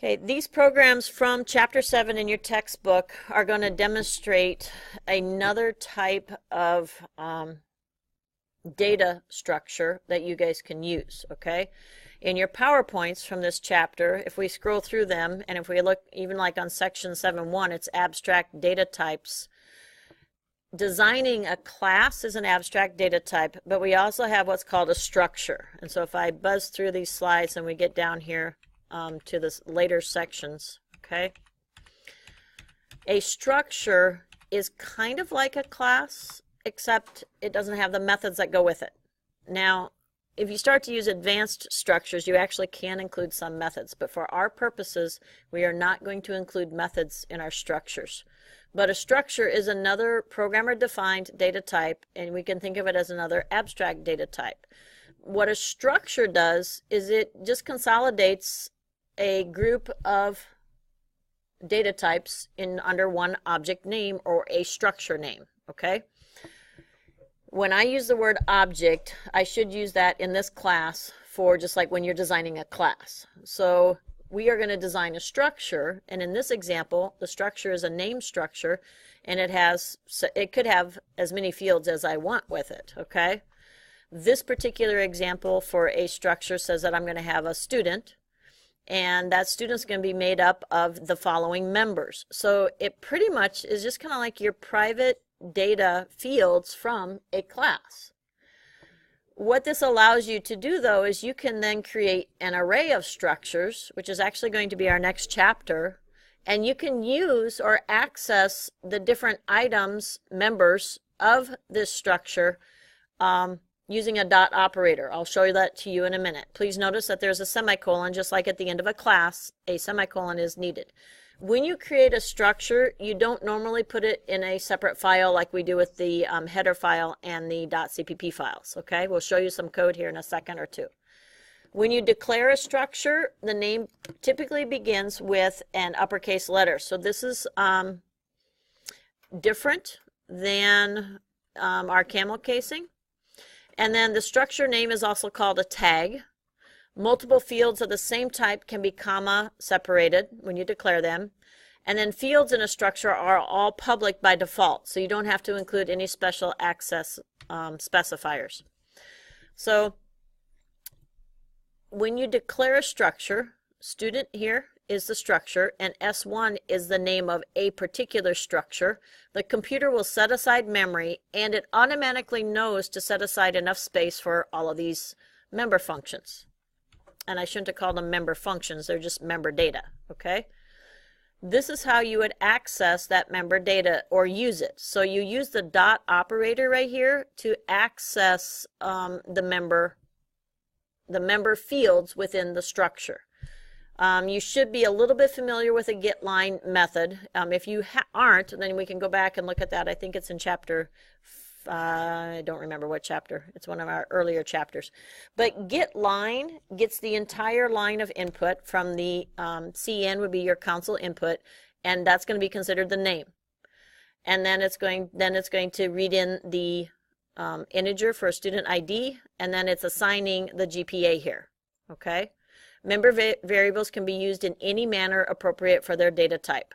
Okay, these programs from Chapter 7 in your textbook are going to demonstrate another type of data structure that you guys can use, okay? In your PowerPoints from this chapter, if we scroll through them, and if we look even like on section 7.1, it's abstract data types. Designing a class is an abstract data type, but we also have what's called a structure. And so if I buzz through these slides and we get down here to the later sections, okay? A structure is kind of like a class, except it doesn't have the methods that go with it. Now, if you start to use advanced structures, you actually can include some methods, but for our purposes, we are not going to include methods in our structures. But a structure is another programmer-defined data type, and we can think of it as another abstract data type. What a structure does is it just consolidates a group of data types in under one object name or a structure name, okay? When I use the word object, I should use that in this class for just like when you're designing a class. So we are going to design a structure, and in this example, the structure is a name structure, and it could have as many fields as I want with it, okay? This particular example for a structure says that I'm going to have a student, and that student's going to be made up of the following members. So it pretty much is just kind of like your private data fields from a class. What this allows you to do, though, is you can then create an array of structures, which is actually going to be our next chapter, and you can use or access the different items, members of this structure using a dot operator. I'll show you that to you in a minute. Please notice that there's a semicolon, just like at the end of a class, a semicolon is needed. When you create a structure, you don't normally put it in a separate file like we do with the header file and the .cpp files, okay? We'll show you some code here in a second or two. When you declare a structure, the name typically begins with an uppercase letter. So this is different than our camel casing. And then the structure name is also called a tag. Multiple fields of the same type can be comma separated when you declare them. And then fields in a structure are all public by default, so you don't have to include any special access specifiers. So when you declare a structure, student here is the structure, and S1 is the name of a particular structure. The computer will set aside memory, and it automatically knows to set aside enough space for all of these member functions. And I shouldn't have called them member functions, they're just member data, okay? This is how you would access that member data or use it. So you use the dot operator right here to access the member fields within the structure. You should be a little bit familiar with a getLine method. If you aren't, then we can go back and look at that. I think it's in chapter, I don't remember what chapter. It's one of our earlier chapters. But getLine gets the entire line of input from the CN would be your console input, and that's going to be considered the name. And then it's going to read in the integer for a student ID, and then it's assigning the GPA here. Okay. Member variables can be used in any manner appropriate for their data type.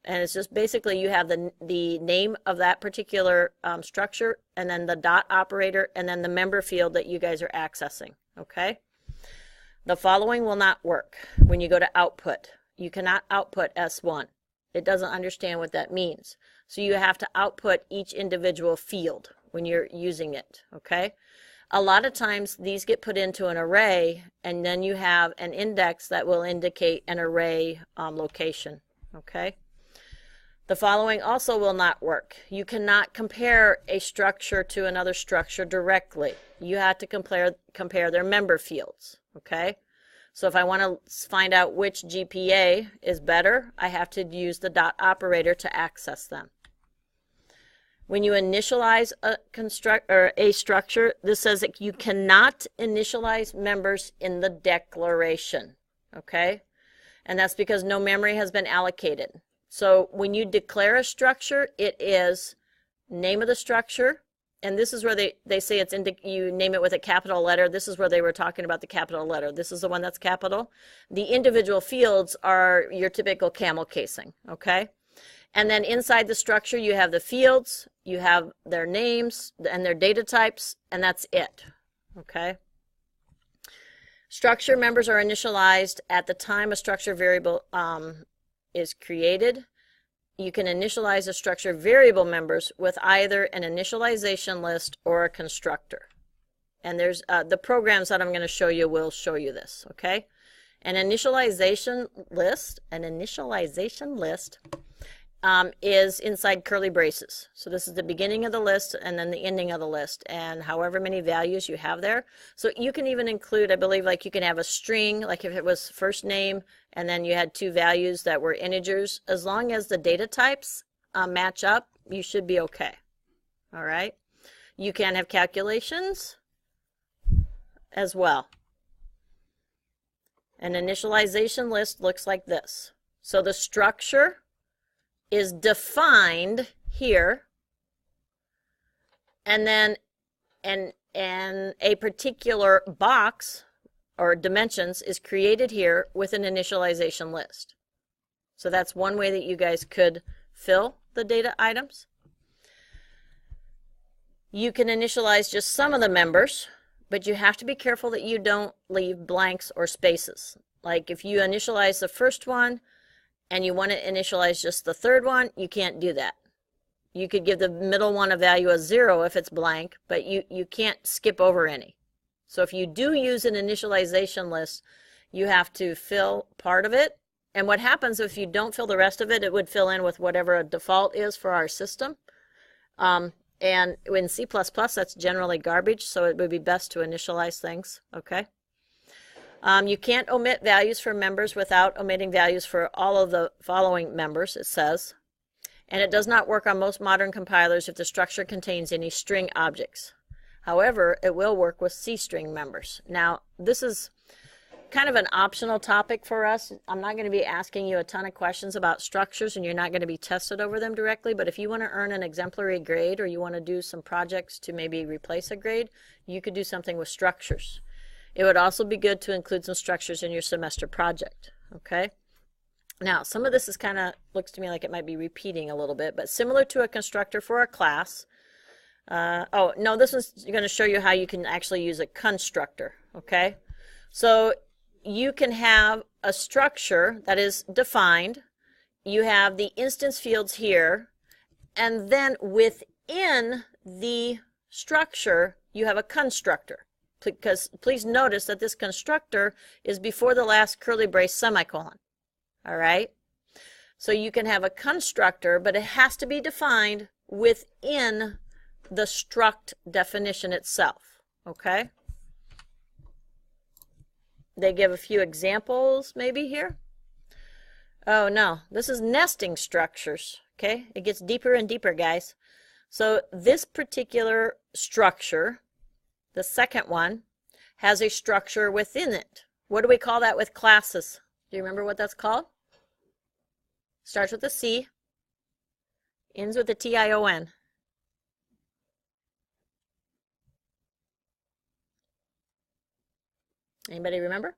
And it's just basically you have the name of that particular structure, and then the dot operator, and then the member field that you guys are accessing, okay? The following will not work when you go to output. You cannot output S1. It doesn't understand what that means. So you have to output each individual field when you're using it, okay? A lot of times these get put into an array, and then you have an index that will indicate an array location, okay? The following also will not work. You cannot compare a structure to another structure directly. You have to compare their member fields, okay? So if I want to find out which GPA is better, I have to use the dot operator to access them. When you initialize a structure, this says that you cannot initialize members in the declaration, okay? And that's because no memory has been allocated. So when you declare a structure, it is name of the structure, and this is where they say it's you name it with a capital letter. This is where they were talking about the capital letter. This is the one that's capital. The individual fields are your typical camel casing, okay? And then inside the structure, you have the fields, you have their names and their data types, and that's it, okay? Structure members are initialized at the time a structure variable is created. You can initialize a structure variable members with either an initialization list or a constructor. And there's the programs that I'm going to show you will show you this, okay? An initialization list is inside curly braces. So this is the beginning of the list and then the ending of the list, and however many values you have there. So you can even include, I believe, like you can have a string, like if it was first name and then you had 2 values that were integers. As long as the data types match up, you should be okay. All right. You can have calculations as well. An initialization list looks like this. So the structure is defined here, and then a particular box or dimensions is created here with an initialization list. So that's one way that you guys could fill the data items. You can initialize just some of the members, but you have to be careful that you don't leave blanks or spaces. Like if you initialize the first one and you want to initialize just the third one, you can't do that. You could give the middle one a value of 0 if it's blank, but you can't skip over any. So if you do use an initialization list, you have to fill part of it. And what happens if you don't fill the rest of it, it would fill in with whatever a default is for our system. And in C++, that's generally garbage, so it would be best to initialize things, okay? You can't omit values for members without omitting values for all of the following members, it says. And it does not work on most modern compilers if the structure contains any string objects. However, it will work with C-string members. Now, this is kind of an optional topic for us. I'm not going to be asking you a ton of questions about structures, and you're not going to be tested over them directly, but if you want to earn an exemplary grade or you want to do some projects to maybe replace a grade, you could do something with structures. It would also be good to include some structures in your semester project, okay? Now, some of this is kind of, looks to me like it might be repeating a little bit, but similar to a constructor for a class. Oh, no, this one's going to show you how you can actually use a constructor, okay? So you can have a structure that is defined. You have the instance fields here, and then within the structure, you have a constructor. Because please notice that this constructor is before the last curly brace semicolon. All right? So you can have a constructor, but it has to be defined within the struct definition itself. Okay? They give a few examples maybe here. Oh no, this is nesting structures. Okay? It gets deeper and deeper, guys. So this particular structure, the second one, has a structure within it. What do we call that with classes? Do you remember what that's called? Starts with a C, ends with a T-I-O-N. Anybody remember?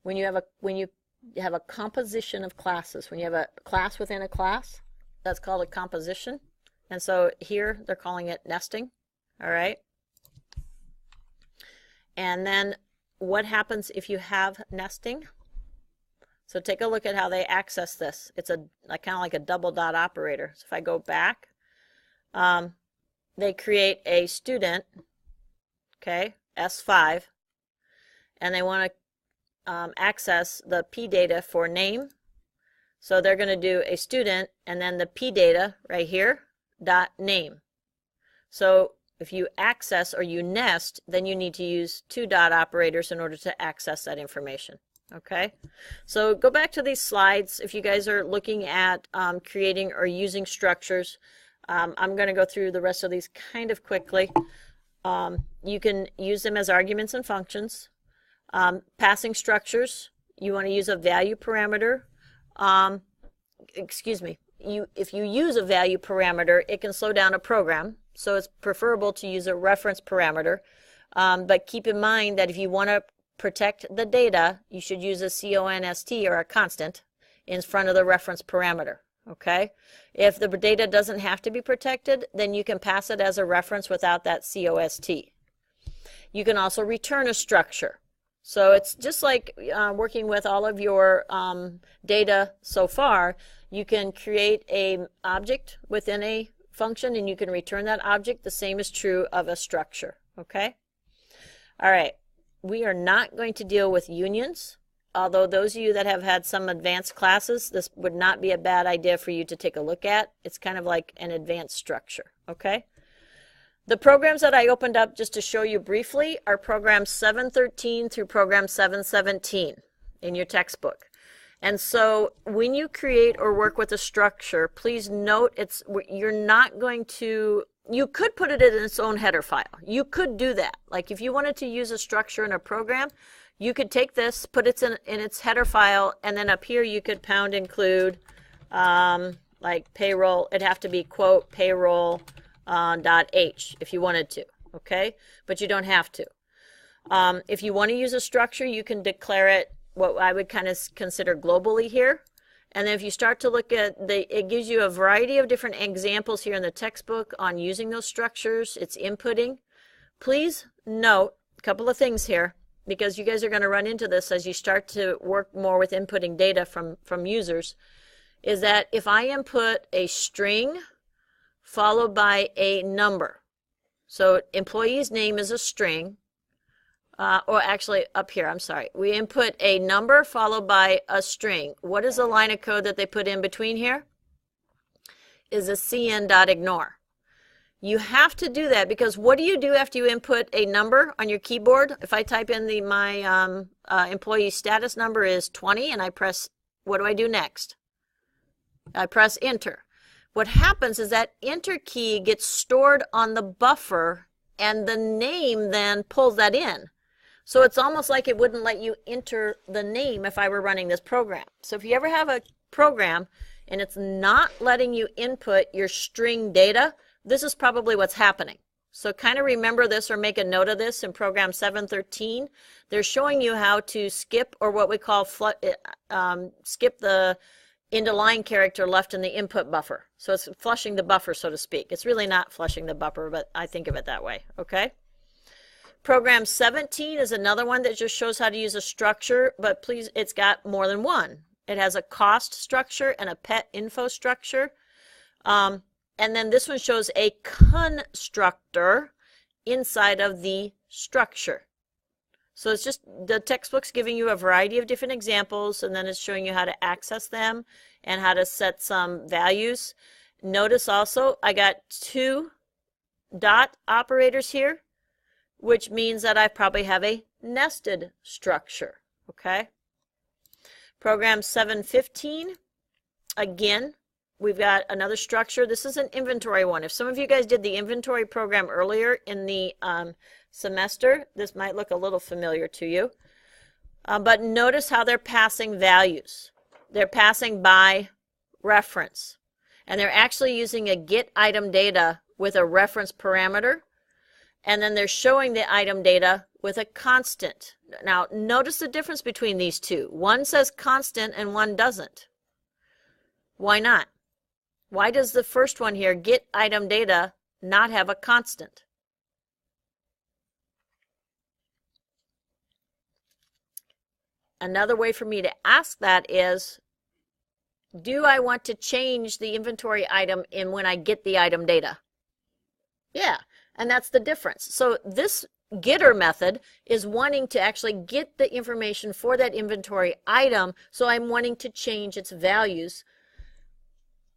When you have a composition of classes, when you have a class within a class, that's called a composition. And so here they're calling it nesting. All right. And then what happens if you have nesting? So take a look at how they access this. It's kind of like a double dot operator. So if I go back, they create a student, okay, S5, and they want to access the P data for name. So they're going to do a student and then the P data right here, dot name. So if you access or you nest, then you need to use 2 dot operators in order to access that information. Okay, so go back to these slides if you guys are looking at creating or using structures. I'm going to go through the rest of these kind of quickly. You can use them as arguments and functions. Passing structures, you want to use a value parameter. Excuse me, if you use a value parameter, it can slow down a program. So it's preferable to use a reference parameter. But keep in mind that if you want to protect the data, you should use a const or a constant in front of the reference parameter. Okay? If the data doesn't have to be protected, then you can pass it as a reference without that const. You can also return a structure. So it's just like working with all of your data so far. You can create an object within a function and you can return that object. The same is true of a structure. Okay? All right. We are not going to deal with unions. Although those of you that have had some advanced classes, this would not be a bad idea for you to take a look at. It's kind of like an advanced structure. Okay? The programs that I opened up just to show you briefly are programs 713 through program 717 in your textbook. And so when you create or work with a structure, please note you're not going to, you could put it in its own header file. You could do that. Like if you wanted to use a structure in a program, you could take this, put it in its header file, and then up here you could pound include like payroll. It'd have to be quote payroll .h if you wanted to, okay? But you don't have to. If you want to use a structure, you can declare it what I would kind of consider globally here. And then if you start to look at it gives you a variety of different examples here in the textbook on using those structures. It's inputting. Please note a couple of things here, because you guys are going to run into this as you start to work more with inputting data from users, is that if I input a string followed by a number, so employee's name is a string, or actually up here, I'm sorry, we input a number followed by a string. What is the line of code that they put in between here? Is a cn.ignore. You have to do that because what do you do after you input a number on your keyboard? If I type in my employee status number is 20 and I press, what do I do next? I press enter. What happens is that enter key gets stored on the buffer and the name then pulls that in. So it's almost like it wouldn't let you enter the name if I were running this program. So if you ever have a program and it's not letting you input your string data, this is probably what's happening. So kind of remember this or make a note of this in program 713. They're showing you how to skip, or what we call skip the into line character left in the input buffer. So it's flushing the buffer, so to speak. It's really not flushing the buffer, but I think of it that way. Okay? Program 17 is another one that just shows how to use a structure, but please, it's got more than one. It has a cost structure and a pet info structure. And then this one shows a constructor inside of the structure. So it's just the textbook's giving you a variety of different examples, and then it's showing you how to access them and how to set some values. Notice also I got 2 dot operators here, which means that I probably have a nested structure. Okay? Program 715, again, we've got another structure. This is an inventory one. If some of you guys did the inventory program earlier in the semester, this might look a little familiar to you. But notice how they're passing values. They're passing by reference. And they're actually using a get item data with a reference parameter. And then they're showing the item data with a constant. Now, notice the difference between these two. One says constant and one doesn't. Why not? Why does the first one here, get item data, not have a constant? Another way for me to ask that is, do I want to change the inventory item in when I get the item data? Yeah, and that's the difference. So this getter method is wanting to actually get the information for that inventory item, so I'm wanting to change its values.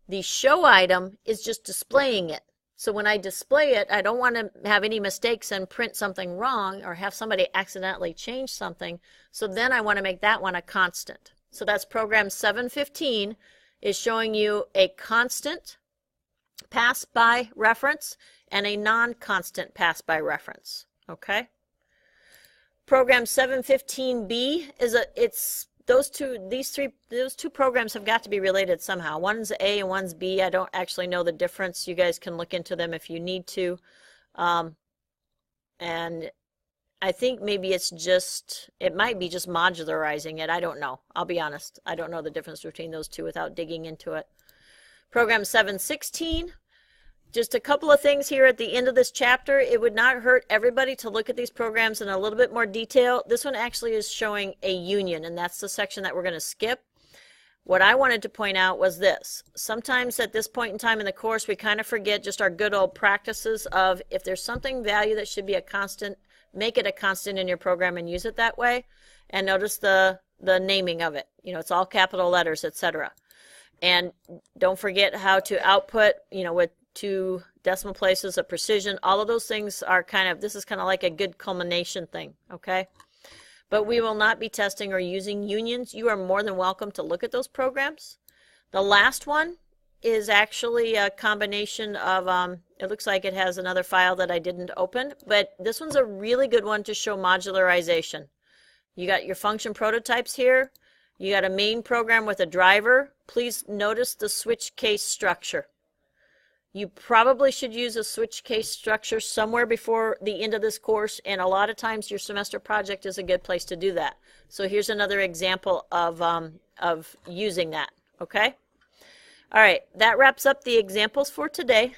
The show item is just displaying it. So when I display it, I don't want to have any mistakes and print something wrong or have somebody accidentally change something. So then I want to make that one a constant. So that's program 715 is showing you a constant pass by reference and a non-constant pass by reference. Okay? Program 715B is those two programs have got to be related somehow. One's A and one's B. I don't actually know the difference. You guys can look into them if you need to. And I think maybe it might be just modularizing it. I don't know. I'll be honest. I don't know the difference between those two without digging into it. Program 716. Just a couple of things here at the end of this chapter. It would not hurt everybody to look at these programs in a little bit more detail. This one actually is showing a union, and that's the section that we're going to skip. What I wanted to point out was this. Sometimes at this point in time in the course, we kind of forget just our good old practices of if there's something value that should be a constant, make it a constant in your program and use it that way. And notice the naming of it. You know, it's all capital letters, etc. And don't forget how to output, you know, with 2 decimal places of precision. All of those things are this is kind of like a good culmination thing, okay? But we will not be testing or using unions. You are more than welcome to look at those programs. The last one is actually a combination of, it looks like it has another file that I didn't open, but this one's a really good one to show modularization. You got your function prototypes here. You got a main program with a driver. Please notice the switch case structure. You probably should use a switch case structure somewhere before the end of this course, and a lot of times your semester project is a good place to do that. So here's another example of using that, okay? All right, that wraps up the examples for today.